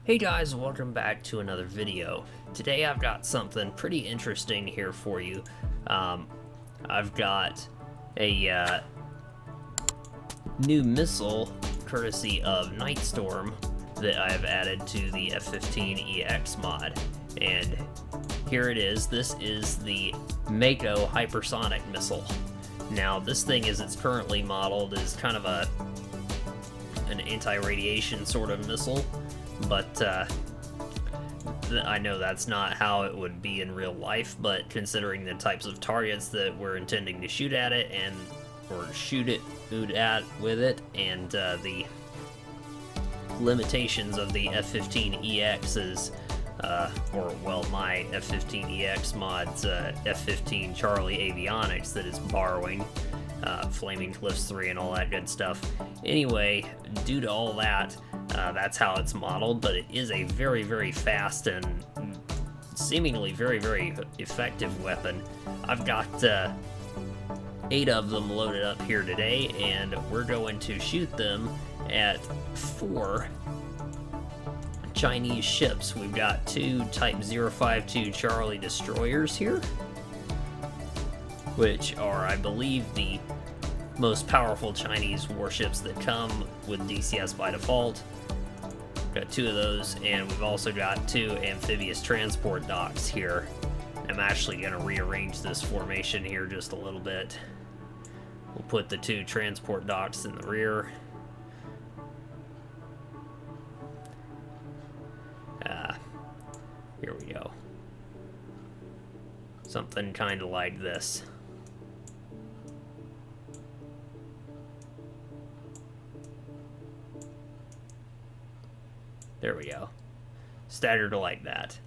Hey guys, welcome back to another video. Today I've got something pretty interesting here for you. I've got a new missile courtesy of Nightstorm that I've added to the F-15EX mod. And here it is. This is the MAKO Hypersonic missile. Now this thing, as it's currently modeled, is kind of an anti-radiation sort of missile. But I know that's not how it would be in real life, but considering the types of targets that we're intending to shoot at it or shoot it at with it, and the limitations of the F-15EX's my F-15EX mod's F-15 Charlie avionics that is borrowing, Flaming Cliffs 3 and all that good stuff. Anyway, due to all that, that's how it's modeled, but it is a very, very fast and seemingly very, very effective weapon. I've got 8 of them loaded up here today, and we're going to shoot them at 4 Chinese ships. We've got 2 Type 052 Charlie destroyers here, which are, I believe, the most powerful Chinese warships that come with DCS by default. Got 2 of those, and we've also got 2 amphibious transport docks here. I'm actually going to rearrange this formation here just a little bit. We'll put the 2 transport docks in the rear. Here we go. Something kind of like this. There we go. Staggered like that.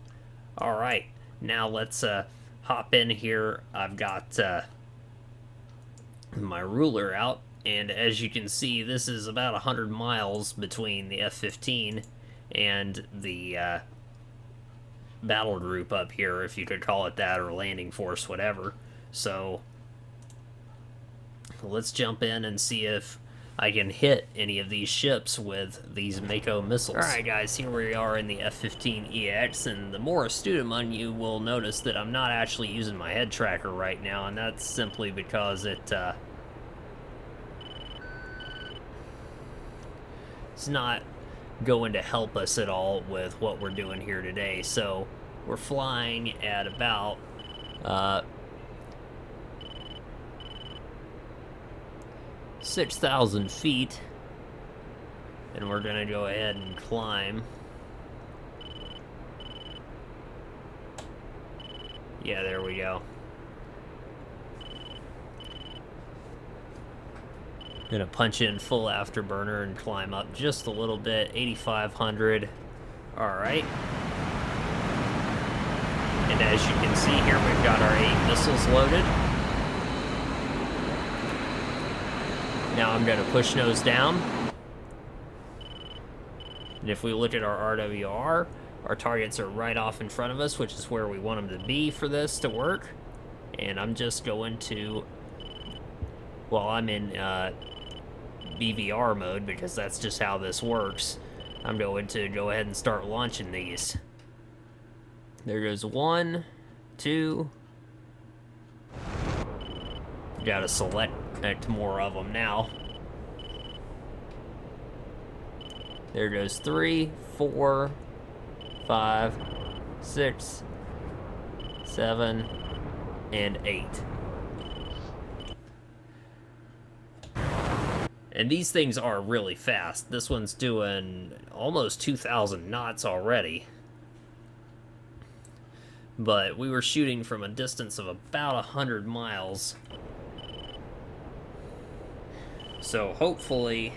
Alright, now let's hop in here. I've got my ruler out, and as you can see, this is about 100 miles between the F-15 and the battle group up here, if you could call it that, or landing force, whatever. So let's jump in and see if I can hit any of these ships with these MAKO missiles. Alright guys, here we are in the F-15EX, and the more astute among you will notice that I'm not actually using my head tracker right now, and that's simply because it's not going to help us at all with what we're doing here today. So we're flying at about 6,000 feet, and we're gonna go ahead and climb. Yeah, there we go. Gonna punch in full afterburner and climb up just a little bit, 8,500. Alright. And as you can see here, we've got our 8 missiles loaded. Now I'm gonna push nose down. And if we look at our RWR, our targets are right off in front of us, which is where we want them to be for this to work. And I'm just going to, while I'm in BVR mode, because that's just how this works, I'm going to go ahead and start launching these. There goes 1, 2. Gotta select more of them now. There goes 3, 4, 5, 6, 7, and 8. And these things are really fast. This one's doing almost 2,000 knots already. But we were shooting from a distance of about 100 miles. So hopefully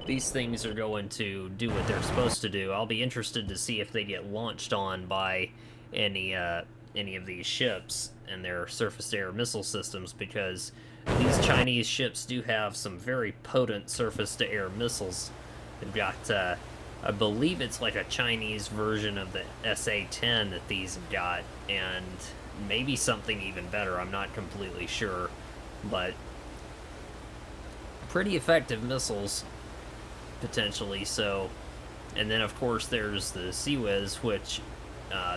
these things are going to do what they're supposed to do. I'll be interested to see if they get launched on by any of these ships and their surface-to-air missile systems, because these Chinese ships do have some very potent surface-to-air missiles. They've got, I believe it's like a Chinese version of the SA-10 that these have got, and maybe something even better. I'm not completely sure, but pretty effective missiles, potentially. So And then, of course, there's the CWIS, which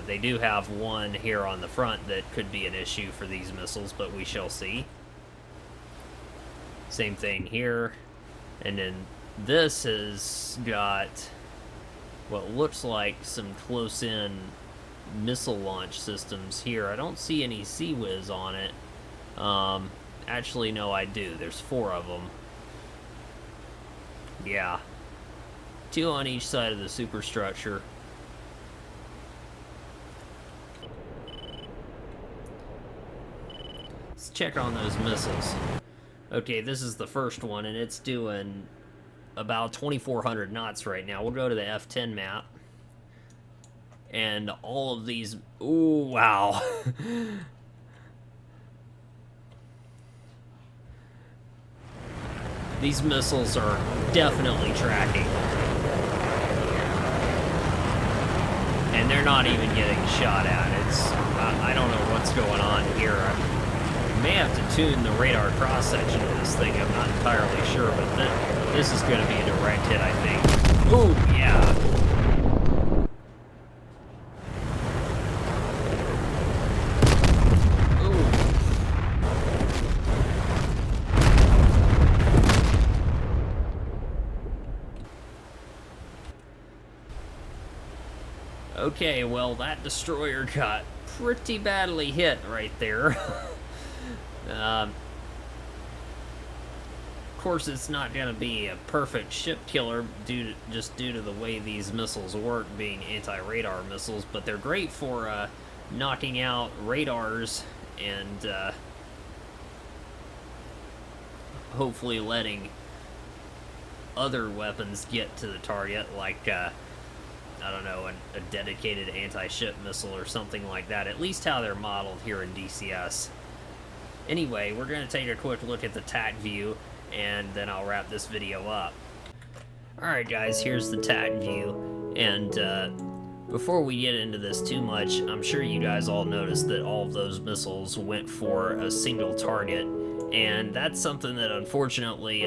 they do have one here on the front that could be an issue for these missiles, but we shall see. Same thing here. And then this has got what looks like some close-in missile launch systems here. I don't see any CWIS on it. Actually, no, I do. There's 4 of them. Yeah. 2 on each side of the superstructure. Let's check on those missiles. Okay, this is the first one, and it's doing about 2,400 knots right now. We'll go to the F10 map. And all of these... Ooh, wow. These missiles are definitely tracking. And they're not even getting shot at. It's... I don't know what's going on here. I may have to tune the radar cross-section of this thing. I'm not entirely sure, but this is going to be a direct hit, I think. Ooh, yeah. Okay, well, that destroyer got pretty badly hit right there. Of course, it's not going to be a perfect ship killer just due to the way these missiles work, being anti-radar missiles, but they're great for knocking out radars and hopefully letting other weapons get to the target, like I don't know, a dedicated anti-ship missile or something like that. At least how they're modeled here in DCS. Anyway, we're going to take a quick look at the TAC view, and then I'll wrap this video up. Alright guys, here's the TAC view, and before we get into this too much, I'm sure you guys all noticed that all of those missiles went for a single target, and that's something that unfortunately,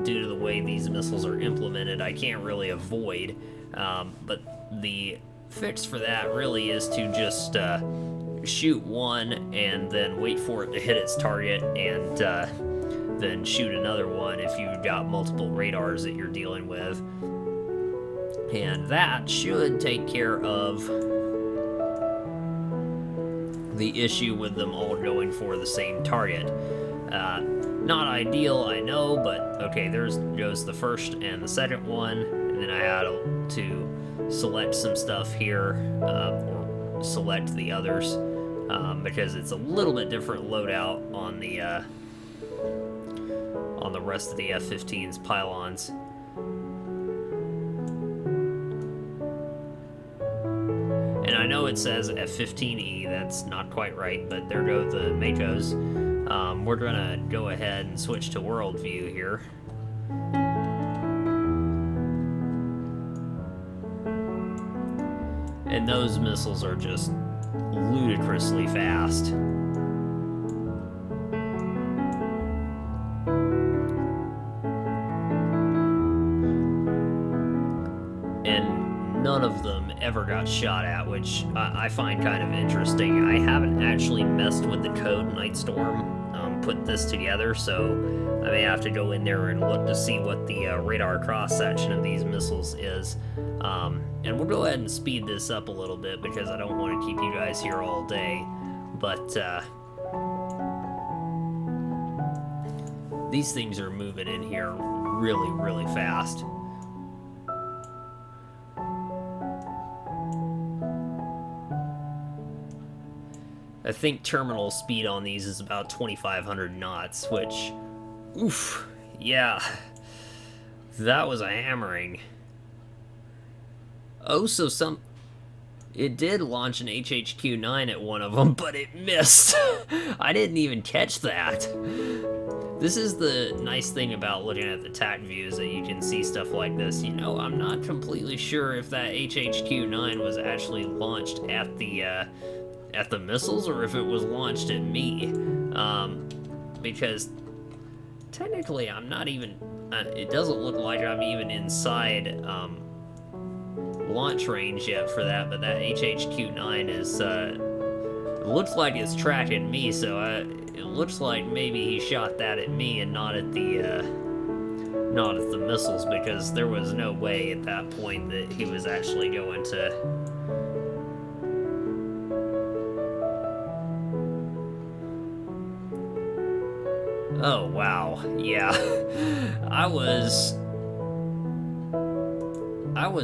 due to the way these missiles are implemented, I can't really avoid. But the fix for that really is to just shoot one and then wait for it to hit its target, and then shoot another one if you've got multiple radars that you're dealing with. And that should take care of the issue with them all going for the same target. Not ideal, I know, but okay, there goes the first and the second one, and then I had to select some stuff here, or select the others, because it's a little bit different loadout on the rest of the F-15's pylons. And I know it says F-15E, that's not quite right, but there go the MAKOs. We're gonna go ahead and switch to world view here. And those missiles are just ludicrously fast. And none of them ever got shot at, which I find kind of interesting. I haven't actually messed with the code Nightstorm put this together, so I may have to go in there and look to see what the radar cross-section of these missiles is. And we'll go ahead and speed this up a little bit because I don't want to keep you guys here all day. But these things are moving in here really, really fast. I think terminal speed on these is about 2,500 knots, which, oof, yeah, that was a hammering. Oh, so it did launch an HHQ-9 at one of them, but it missed. I didn't even catch that. This is the nice thing about looking at the TAC views, that you can see stuff like this. You know, I'm not completely sure if that HHQ-9 was actually launched at the missiles, or if it was launched at me, because technically I'm not even, it doesn't look like I'm even inside launch range yet for that, but that HHQ-9 is, it looks like it's tracking me, so it looks like maybe he shot that at me and not at the missiles, because there was no way at that point that he was actually going to... Oh, wow. Yeah. I was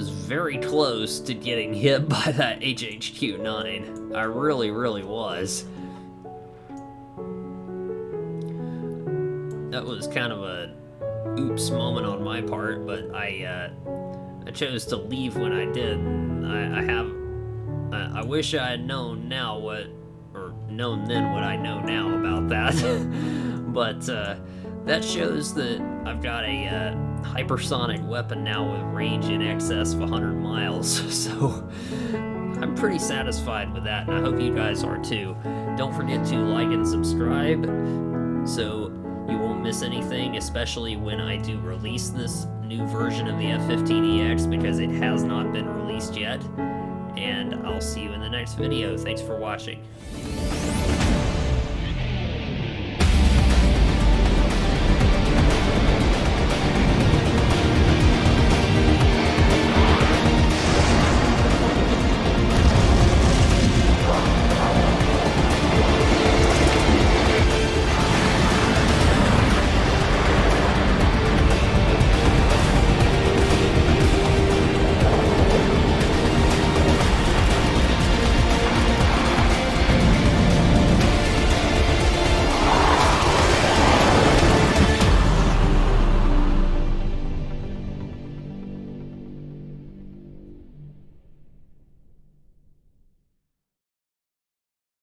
very close to getting hit by that HHQ-9. I really, really was. That was kind of a oops moment on my part, but I chose to leave when I did. I wish I had known now known then what I know now about that. But that shows that I've got a hypersonic weapon now with range in excess of 100 miles, so I'm pretty satisfied with that, and I hope you guys are too. Don't forget to like and subscribe so you won't miss anything, especially when I do release this new version of the F-15EX, because it has not been released yet. And I'll see you in the next video. Thanks for watching.